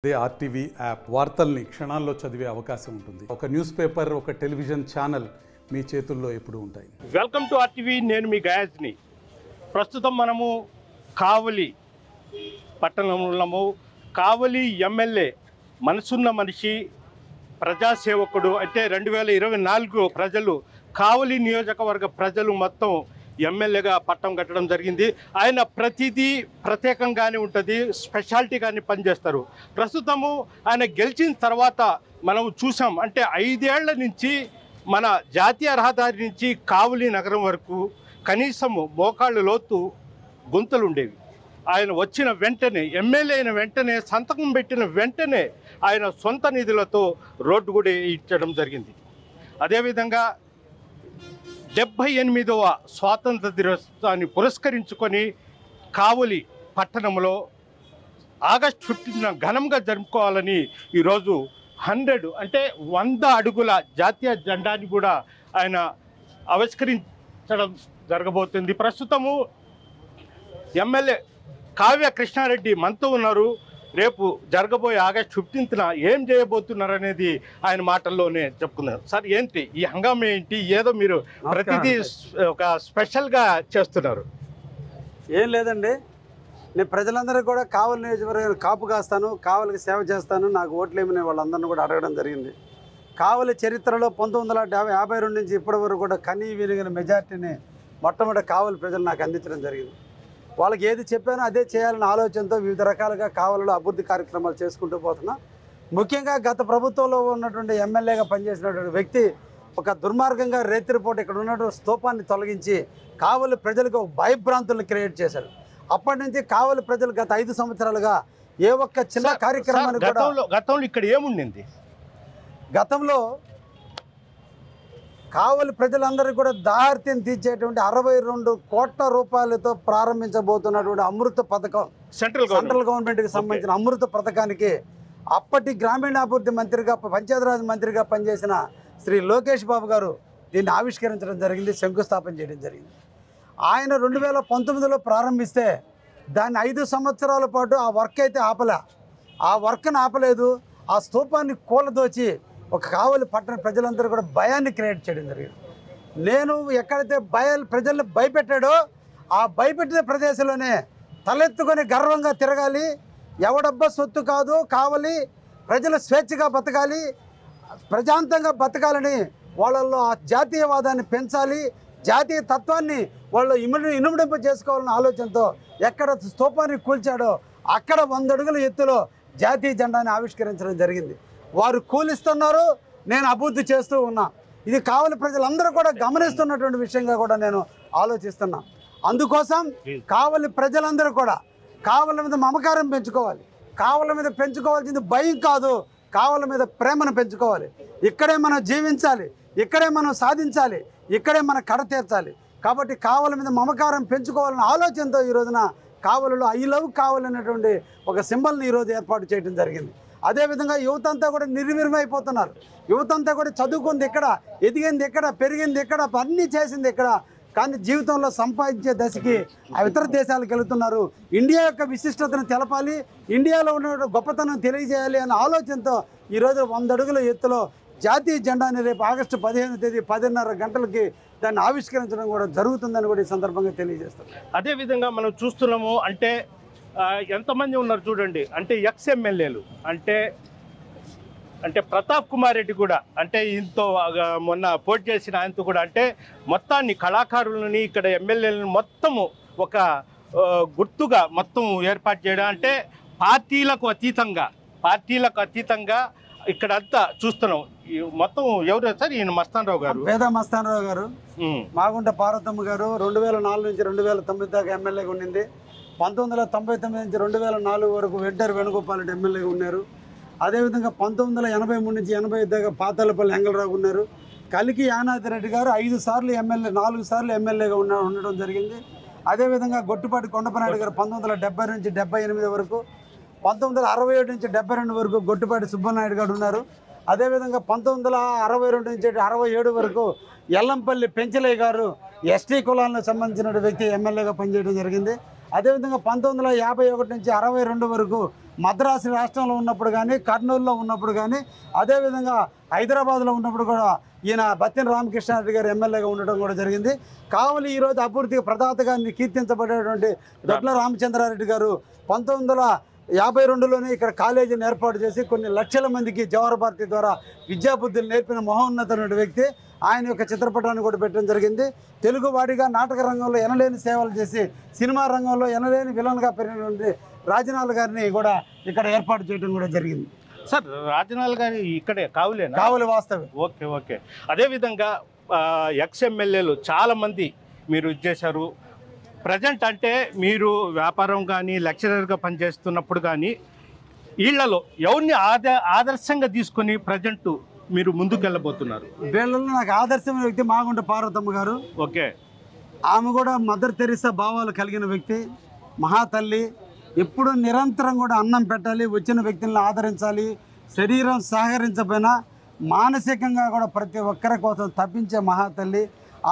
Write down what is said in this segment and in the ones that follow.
అదే RTV app వార్తల్ని క్షణాల్లో చదివే అవకాశం ఉంటుంది. ఒక న్యూస్ పేపర్, ఒక టెలివిజన్ ఛానల్ మీ చేతుల్లో ఎప్పుడూ ఉంటాయి. Welcome to RTV. నేను మీ గయాజ్ని. ప్రస్తుతం మనము కావలి పట్టణంలో కావలి ఎమ్మెల్యే మనసున్న మనిషి, ప్రజాసేవకుడు అంటే 2024 ప్రజలు కావలి నియోజకవర్గ ప్రజలు మొత్తం ఎమ్మెల్యేగా పట్టం కట్టడం జరిగింది. ఆయన ప్రతిదీ ప్రత్యేకంగానే ఉంటుంది, స్పెషాలిటీగానే పనిచేస్తారు. ప్రస్తుతము ఆయన గెలిచిన తర్వాత మనం చూసాం, అంటే 5 ఏళ్ల నుంచి మన జాతీయ రహదారి నుంచి కావలి నగరం వరకు కనీసము మోకాళ్ళు లోతు గుంతలు ఉండేవి. ఆయన వచ్చిన వెంటనే, ఎమ్మెల్యే అయిన వెంటనే, సంతకం పెట్టిన వెంటనే ఆయన సొంత నిధులతో రోడ్డు కూడా ఇచ్చడం జరిగింది. అదేవిధంగా 78వ స్వాతంత్ర దినోత్సవాన్ని పురస్కరించుకొని కావలి పట్టణంలో ఆగస్టు 15న ఘనంగా జరుపుకోవాలని ఈరోజు 100 అడుగుల జాతీయ జెండాని కూడా ఆయన ఆవిష్కరించడం జరగబోతుంది. ప్రస్తుతము ఎమ్మెల్యే కావ్య కృష్ణారెడ్డి మనతో ఉన్నారు. రేపు జరగబోయే ఆగస్టు 15న ఏం చేయబోతున్నారు అనేది ఆయన మాటల్లోనే చెప్పుకున్నారు. సార్, ఏంటి ఈ హంగామా ఏంటి? ఏదో మీరు ప్రతిదీ ఒక స్పెషల్గా చేస్తున్నారు. ఏం లేదండి, నేను ప్రజలందరికీ కూడా కావలి నియోజకవర్గం కాపు కాస్తాను, కావలికి సేవ చేస్తాను, నాకు ఓట్లు ఏమని వాళ్ళందరినీ కూడా అడగడం జరిగింది. కావలి చరిత్రలో 1952 నుంచి ఇప్పటి వరకు కూడా కనీ విరిగిన మెజార్టీని మొట్టమొదటి కావలి ప్రజలు నాకు అందించడం జరిగింది. వాళ్ళకి ఏది చెప్పానో అదే చేయాలన్న ఆలోచనతో వివిధ రకాలుగా కావలిలో అభివృద్ధి కార్యక్రమాలు చేసుకుంటూ పోతున్నా. ముఖ్యంగా గత ప్రభుత్వంలో ఉన్నటువంటి ఎమ్మెల్యేగా పనిచేసినటువంటి వ్యక్తి ఒక దుర్మార్గంగా రేతిరిపోటు ఇక్కడ ఉన్నటువంటి స్తూపాన్ని తొలగించి కావలి ప్రజలకు ఒక భయభ్రాంతులను క్రియేట్ చేశారు. అప్పటి నుంచి కావలి ప్రజలు గత 5 సంవత్సరాలుగా ఏ ఒక్క చిన్న కార్యక్రమాన్ని గతంలో ఇక్కడ ఏముండింది? గతంలో కావలి ప్రజలందరికీ కూడా దాహార్తిని తీర్చేటువంటి 62 కోట్ల రూపాయలతో ప్రారంభించబోతున్నటువంటి అమృత పథకం, సెంట్రల్ గవర్నమెంట్కి సంబంధించిన అమృత పథకానికి అప్పటి గ్రామీణాభివృద్ధి మంత్రిగా, పంచాయతీరాజ్ మంత్రిగా పనిచేసిన శ్రీ లోకేష్ బాబు గారు దీన్ని ఆవిష్కరించడం జరిగింది, శంకుస్థాపన చేయడం జరిగింది. ఆయన 2019లో ప్రారంభిస్తే దాన్ని 5 సంవత్సరాల పాటు ఆ వర్క్ అయితే ఆ వర్క్ను ఆపలేదు. ఆ స్తూపాన్ని కూలదోచి ఒక కావలి పట్టణ ప్రజలందరూ కూడా భయాన్ని క్రియేట్ చేయడం జరిగింది. నేను ఎక్కడైతే ప్రజల్ని భయపెట్టాడో ఆ భయపెట్టిన ప్రదేశంలోనే తలెత్తుకొని గర్వంగా తిరగాలి, ఎవడబ్బా సొత్తు కాదు, కావలి ప్రజలు స్వేచ్ఛగా బతకాలి, ప్రశాంతంగా బతకాలని వాళ్ళల్లో ఆ జాతీయవాదాన్ని పెంచాలి, జాతీయ తత్వాన్ని వాళ్ళు ఇనుమడింప చేసుకోవాలన్న ఆలోచనతో ఎక్కడ స్తూపాన్ని కూల్చాడో అక్కడ 100 అడుగుల ఎత్తులో జాతీయ జెండాని ఆవిష్కరించడం జరిగింది. వారు కూలిస్తున్నారు, నేను అభివృద్ధి చేస్తూ ఉన్నా. ఇది కావలి ప్రజలందరూ కూడా గమనిస్తున్నటువంటి విషయంగా కూడా నేను ఆలోచిస్తున్నా. అందుకోసం కావలి ప్రజలందరూ కూడా కావలి మీద మమకారం పెంచుకోవాలి. కావలి మీద పెంచుకోవాల్సింది భయం కాదు, కావలి మీద ప్రేమను పెంచుకోవాలి. ఇక్కడే మనం జీవించాలి, ఇక్కడే మనం సాధించాలి, ఇక్కడే మనం కడ తీర్చాలి. కాబట్టి కావలి మీద మమకారం పెంచుకోవాలన్న ఆలోచనతో ఈ రోజున కావలిలో ఐ లవ్ కావలి అనేటువంటి ఒక సింబల్ని ఈరోజు ఏర్పాటు చేయడం జరిగింది. అదేవిధంగా యువత అంతా కూడా నిర్వీర్యమైపోతున్నారు. యువత అంతా కూడా చదువుకుంది ఇక్కడ, ఎదిగింది ఇక్కడ, పెరిగింది ఇక్కడ, అన్నీ చేసింది ఇక్కడ, కానీ జీవితంలో సంపాదించే దశకి ఇతర దేశాలకు వెళుతున్నారు. ఇండియా యొక్క విశిష్టతను తెలపాలి, ఇండియాలో ఉన్న గొప్పతనం తెలియజేయాలి అనే ఆలోచనతో ఈరోజు 100 అడుగుల ఎత్తులో జాతీయ జెండాని రేపు ఆగస్టు 15వ తేదీ 10:30 గంటలకి దాన్ని ఆవిష్కరించడం కూడా జరుగుతుందని కూడా ఈ సందర్భంగా తెలియజేస్తాం. అదేవిధంగా మనం చూస్తున్నాము, అంటే ఎంతమంది ఉన్నారు చూడండి, అంటే ఎక్స్ ఎమ్మెల్యేలు, అంటే ప్రతాప్ కుమార్ రెడ్డి కూడా, అంటే ఇంతో మొన్న పోటీ చేసిన ఆయనతో కూడా, అంటే మొత్తాన్ని కళాకారులని ఇక్కడ ఎమ్మెల్యేలను మొత్తము ఒక గుర్తుగా మొత్తం ఏర్పాటు చేయడం, అంటే పార్టీలకు అతీతంగా ఇక్కడ అంతా చూస్తున్నాం. మొత్తం ఎవరు సార్? ఈయన మస్తానరావు గారు, పేద మస్తానరావు గారు, మాగుంట పార్వతమ్మ గారు 2004 నుంచి 2009 దాకా ఎమ్మెల్యేగా ఉండింది. 1999 నుంచి 2004 వరకు వెంటర్ వేణుగోపాల్ రెడ్డి ఎమ్మెల్యేగా ఉన్నారు. అదేవిధంగా 1983 నుంచి 85 దాకా పాతాలపల్లి వెంగళరావు ఉన్నారు. కలికి యానాది రెడ్డి గారు 5 సార్లు ఎమ్మెల్యే, 4 సార్లు ఎమ్మెల్యేగా ఉండడం జరిగింది. అదేవిధంగా గొట్టుపాటి కొండపనాయుడు గారు 1970 నుంచి 78 వరకు, 1967 నుంచి 72 వరకు గొట్టుపాటి సుబ్బనాయుడు గారు ఉన్నారు. అదేవిధంగా 1962 నుంచి 67 వరకు ఎల్లంపల్లి పెంచలయ్య గారు ఎస్టీ కులాలకు సంబంధించిన వ్యక్తి ఎమ్మెల్యేగా పనిచేయడం జరిగింది. అదేవిధంగా 1951 నుంచి 62 వరకు మద్రాసు రాష్ట్రంలో ఉన్నప్పుడు కానీ, కర్నూలులో ఉన్నప్పుడు కానీ, అదేవిధంగా హైదరాబాద్లో ఉన్నప్పుడు కూడా ఈయన బత్తిన రామకృష్ణారెడ్డి గారు ఎమ్మెల్యేగా ఉండడం కూడా జరిగింది. కావలి ఈరోజు అభివృద్ధికి ప్రదాతగా కీర్తించబడేటువంటి దొడ్ల రామచంద్రారెడ్డి గారు 1952లోనే ఇక్కడ కాలేజీని ఏర్పాటు చేసి కొన్ని లక్షల మందికి జవహర్ భారతి ద్వారా విద్యాబుద్ధులు నేర్పిన మహోన్నతమైన వ్యక్తి. ఆయన యొక్క చిత్రపటాన్ని కూడా పెట్టడం జరిగింది. తెలుగువాడిగా నాటక రంగంలో ఎనలేని సేవలు చేసి సినిమా రంగంలో ఎనలేని విలన్గా పెరిగినటువంటి రాజనాల్ గారిని కూడా ఇక్కడ ఏర్పాటు చేయడం కూడా జరిగింది. సార్, రాజనాల్ గారి ఇక్కడే కావులేనా? కావులి వాస్తవం. Okay okay. అదేవిధంగా ఎక్స్ ఎమ్మెల్యేలు చాలామంది మీరు ఇచ్చేశారు. ప్రజెంట్ అంటే మీరు వ్యాపారం కానీ లెక్చరర్గా పనిచేస్తున్నప్పుడు కానీ వీళ్ళలో ఎవరిని ఆదర్శంగా తీసుకొని ప్రజెంట్ మీరు ముందుకెళ్ళబోతున్నారు? వీళ్ళలో నాకు ఆదర్శమైన వ్యక్తి మాగుంట పార్వతమ్మ గారు. ఓకే. ఆమె కూడా మదర్ తెరిసా భావాలు కలిగిన వ్యక్తి, మహాతల్లి. ఎప్పుడు నిరంతరం కూడా అన్నం పెట్టాలి, వచ్చిన వ్యక్తులను ఆదరించాలి. శరీరం సహకరించకపోయినా మానసికంగా కూడా ప్రతి ఒక్కరి కోసం తప్పించే మహాతల్లి.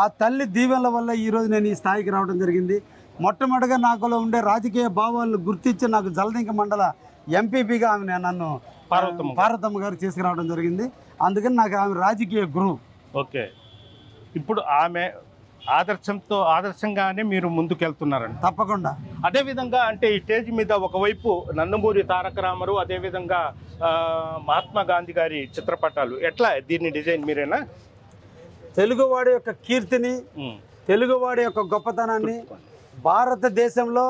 ఆ తల్లి దీవెనల వల్ల ఈరోజు నేను ఈ స్థాయికి రావడం జరిగింది. మొట్టమొదటిగా నాకులో ఉండే రాజకీయ భావాలను గుర్తించి నాకు జలదింక మండల ఎంపీపీగా ఆమె నన్ను పార్వతమ్మ గారు తీసుకురావడం జరిగింది. అందుకని నాకు ఆమె రాజకీయ గురువు. ఓకే. ఇప్పుడు ఆమె ఆదర్శంగానే మీరు ముందుకెళ్తున్నారండి? తప్పకుండా. అదేవిధంగా అంటే ఈ స్టేజ్ మీద ఒకవైపు నందమూరి తారక రామారావు, అదేవిధంగా మహాత్మా గాంధీ గారి చిత్రపటాలు, ఎట్లా దీన్ని డిజైన్ మీరేనా? తెలుగువాడి యొక్క కీర్తిని, తెలుగువాడి యొక్క గొప్పతనాన్ని, భారతదేశంలో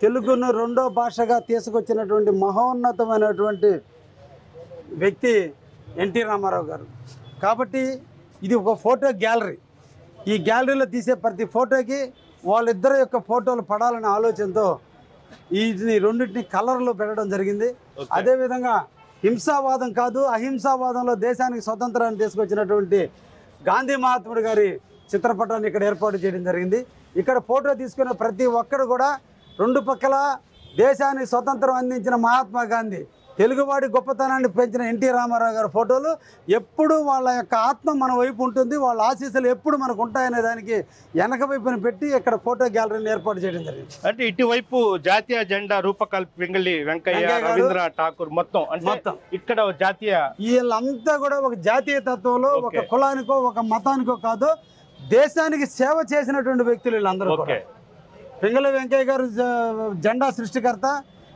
తెలుగును రెండో భాషగా తీసుకొచ్చినటువంటి మహోన్నతమైనటువంటి వ్యక్తి ఎన్టీ రామారావు గారు. కాబట్టి ఇది ఒక ఫోటో గ్యాలరీ. ఈ గ్యాలరీలో తీసే ప్రతి ఫోటోకి వాళ్ళిద్దరి యొక్క ఫోటోలు పడాలనే ఆలోచనతో వీటిని రెండింటిని కలర్లో పెట్టడం జరిగింది. అదేవిధంగా హింసావాదం కాదు, అహింసావాదంలో దేశానికి స్వతంత్రాన్ని తీసుకొచ్చినటువంటి గాంధీ మహాత్ముడు గారి చిత్రపటాన్ని ఇక్కడ ఏర్పాటు చేయడం జరిగింది. ఇక్కడ ఫోటో తీసుకున్న ప్రతి ఒక్కరు కూడా రెండు పక్కల దేశానికి స్వతంత్రం అందించిన మహాత్మా గాంధీ, తెలుగువాడి గొప్పతనాన్ని పెంచిన ఎన్టీ రామారావు గారి ఫోటోలు ఎప్పుడు వాళ్ళ యొక్క ఆత్మ మన వైపు ఉంటుంది, వాళ్ళ ఆశీస్సులు ఎప్పుడు మనకు ఉంటాయనే దానికి వెనక వైపున పెట్టి ఇక్కడ ఫోటో గ్యాలరీని ఏర్పాటు చేయడం జరిగింది. అంటే ఇటువైపు జాతీయ జెండా రూపకల్పి పింగళి వెంకయ్య, రవీంద్రనాథ్ ఠాకూర్ మొత్తం ఇక్కడ జాతీయ, వీళ్ళంతా కూడా ఒక జాతీయ తత్వంలో ఒక కులానికో ఒక మతానికో కాదు, దేశానికి సేవ చేసినటువంటి వ్యక్తులు వీళ్ళందరూ. పింగళి వెంకయ్య గారు జెండా సృష్టికర్త,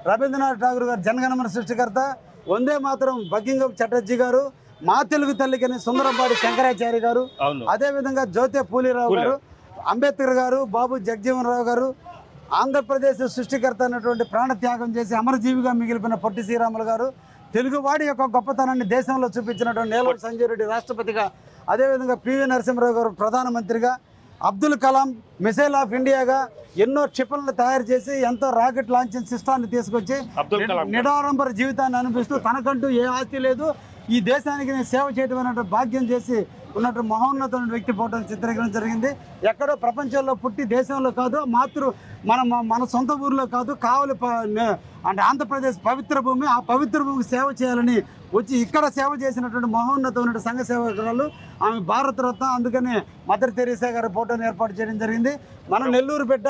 రవీంద్రనాథ్ ఠాగూర్ గారు జనగణమన సృష్టికర్త, వందే మాతరం బకింగం చటర్జీ గారు, మా తెలుగు తల్లికని సుందరపాటి శంకరాచార్య గారు, అదేవిధంగా జ్యోతి పూలిరావు గారు, అంబేద్కర్ గారు, బాబు జగజీవన్ రావు గారు, ఆంధ్రప్రదేశ్ సృష్టికర్త అయినటువంటి ప్రాణత్యాగం చేసి అమరజీవిగా మిగిలిపోయిన పొట్టి శ్రీరాములు గారు, తెలుగువాడి యొక్క గొప్పతనాన్ని దేశంలో చూపించినటువంటి నీలం సంజయ్ రెడ్డి రాష్ట్రపతిగా, అదేవిధంగా పివి నరసింహరావు గారు ప్రధానమంత్రిగా, అబ్దుల్ కలాం మిసైల్ ఆఫ్ ఇండియాగా ఎన్నో క్షిపణులు తయారు చేసి ఎంతో రాకెట్ లాంచింగ్ సిస్టాన్ని తీసుకొచ్చి నిడారంబర జీవితాన్ని అనిపిస్తూ తనకంటూ ఏ ఆస్తి లేదు, ఈ దేశానికి నేను సేవ చేయడం అనేటువంటి భాగ్యం చేసి ఉన్నట్టు మహోన్నతమైన వ్యక్తి ఫోటోలు చిత్రీకరణ జరిగింది. ఎక్కడో ప్రపంచంలో పుట్టి దేశంలో కాదు, మన సొంత ఊరిలో కాదు, కావలి అంటే ఆంధ్రప్రదేశ్ పవిత్ర భూమి, ఆ పవిత్ర భూమికి సేవ చేయాలని వచ్చి ఇక్కడ సేవ చేసినటువంటి మహోన్నతమైన సంఘ సేవకురాలు ఆమె భారతరత్న. అందుకని మదర్ తెరీసా గారి ఫోటోని ఏర్పాటు చేయడం జరిగింది. మన నెల్లూరు బిడ్డ,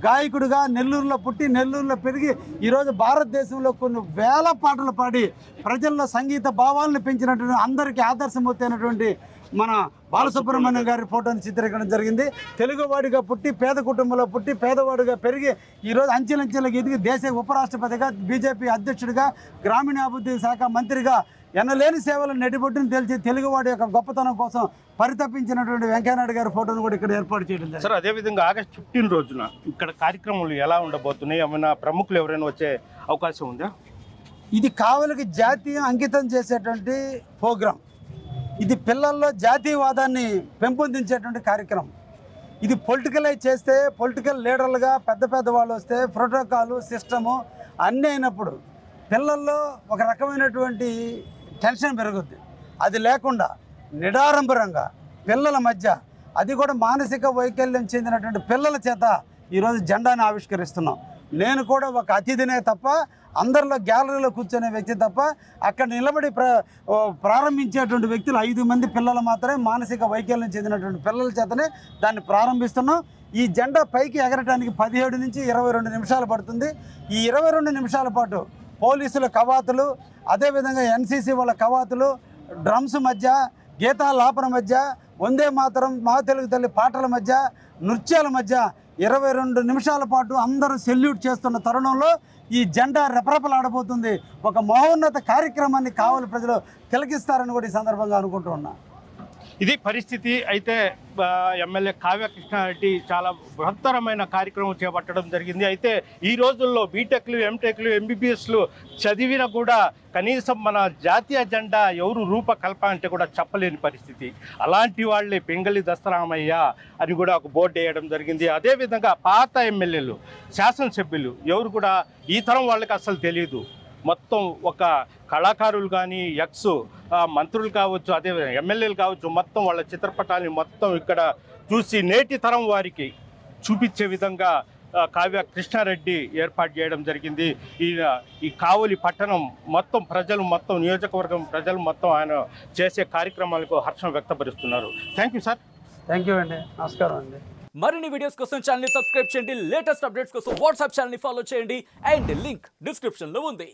గాయకుడిగా నెల్లూరులో పుట్టి నెల్లూరులో పెరిగి ఈరోజు భారతదేశంలో కొన్ని వేల పాటలు పాడి ప్రజల్లో సంగీత భావాలను పెంచినటువంటి అందరికీ ఆదర్శమవుతైనటువంటి మన బాలసుబ్రహ్మణ్యం గారి ఫోటోని చిత్రీకరణ జరిగింది. తెలుగువాడిగా పుట్టి పేద కుటుంబంలో పుట్టి పేదవాడిగా పెరిగి ఈరోజు అంచెలంచెలకు ఎదిగి దేశ ఉపరాష్ట్రపతిగా, బీజేపీ అధ్యక్షుడిగా, గ్రామీణాభివృద్ధి శాఖ మంత్రిగా ఎన్నలేని సేవలను నెట్టిబొట్టును తెలిసి తెలుగువాడి యొక్క గొప్పతనం కోసం పరితపించినటువంటి వెంకయ్యనాయుడు గారి ఫోటోను కూడా ఇక్కడ ఏర్పాటు చేయడం జరిగింది. సార్, అదేవిధంగా ఆగస్టు 15 రోజున ఇక్కడ కార్యక్రమాలు ఎలా ఉండబోతున్నాయి? ఏమైనా ప్రముఖులు ఎవరైనా వచ్చే అవకాశం ఉందా? ఇది కావలికి జాతీయం అంకితం చేసేటువంటి ప్రోగ్రాం. ఇది పిల్లల్లో జాతీయవాదాన్ని పెంపొందించేటువంటి కార్యక్రమం. ఇది పొలిటికలైజ్ చేస్తే పొలిటికల్ లీడర్లుగా పెద్ద పెద్ద వాళ్ళు వస్తే ప్రోటోకాలు సిస్టము అన్నీ అయినప్పుడు పిల్లల్లో ఒక రకమైనటువంటి టెన్షన్ పెరుగుద్ది. అది లేకుండా నిడారంబరంగా పిల్లల మధ్య, అది కూడా మానసిక వైకల్యం చెందినటువంటి పిల్లల చేత ఈరోజు జెండాను ఆవిష్కరిస్తున్నాం. నేను కూడా ఒక అతిథినే తప్ప అందరిలో గ్యాలరీలో కూర్చునే వ్యక్తి తప్ప అక్కడ నిలబడి ప్రారంభించేటువంటి వ్యక్తులు 5 మంది పిల్లలు మాత్రమే, మానసిక వైకల్యం చెందినటువంటి పిల్లల చేతనే దాన్ని ప్రారంభిస్తున్నాం. ఈ జెండా పైకి ఎగరటానికి 17 నుంచి 22 నిమిషాలు పడుతుంది. ఈ 22 నిమిషాల పాటు పోలీసుల కవాతులు, అదేవిధంగా ఎన్సీసీ వాళ్ళ కవాతులు, డ్రమ్స్ మధ్య, గీతాలాపన మధ్య, వందే మాతరం, మా తెలుగు తల్లి పాటల మధ్య, నృత్యాల మధ్య 22 నిమిషాల పాటు అందరూ సెల్యూట్ చేస్తున్న తరుణంలో ఈ జెండా రెపరెపలాడబోతుంది. ఒక మహోన్నత కార్యక్రమాన్ని కావలి ప్రజలు తిలకిస్తారని కూడా ఈ సందర్భంగా అనుకుంటూ ఉన్నా. ఇది పరిస్థితి. అయితే ఎమ్మెల్యే కావ్య కృష్ణారెడ్డి చాలా బృహత్తరమైన కార్యక్రమం చేపట్టడం జరిగింది. అయితే ఈ రోజుల్లో బీటెక్లు, ఎంటెక్లు, ఎంబీబీఎస్లు చదివినా కూడా కనీసం మన జాతీయ జెండా ఎవరు రూపకల్ప అంటే కూడా చెప్పలేని పరిస్థితి. అలాంటి వాళ్ళే పింగళి దస్తరామయ్య అని కూడా ఒక బోర్డు వేయడం జరిగింది. అదేవిధంగా పాత ఎమ్మెల్యేలు, శాసనసభ్యులు ఎవరు కూడా ఈ తరం వాళ్ళకి అసలు తెలియదు. మొత్తం ఒక కళాకారులు కానీ, మంత్రులు కావచ్చు, అదే ఎమ్మెల్యేలు కావచ్చు, మొత్తం వాళ్ళ చిత్రపటాన్ని మొత్తం ఇక్కడ చూసి నేటి తరం వారికి చూపించే విధంగా కావ్య కృష్ణారెడ్డి ఏర్పాటు చేయడం జరిగింది. ఈ కావలి పట్టణం మొత్తం ప్రజలు, మొత్తం నియోజకవర్గం ప్రజలు మొత్తం ఆయన చేసే కార్యక్రమాలకు హర్షం వ్యక్తపరుస్తున్నారు. Thank you sir. Thank you అండి. నమస్కారం అండి. మరిన్ని వీడియోస్ కోసం ఛానల్ ని సబ్స్క్రైబ్ చేయండి. లేటెస్ట్ అప్డేట్స్ కోసం వాట్సాప్ ఛానల్ ని ఫాలో చేయండి. అండ్ లింక్ డిస్క్రిప్షన్ లో ఉంది.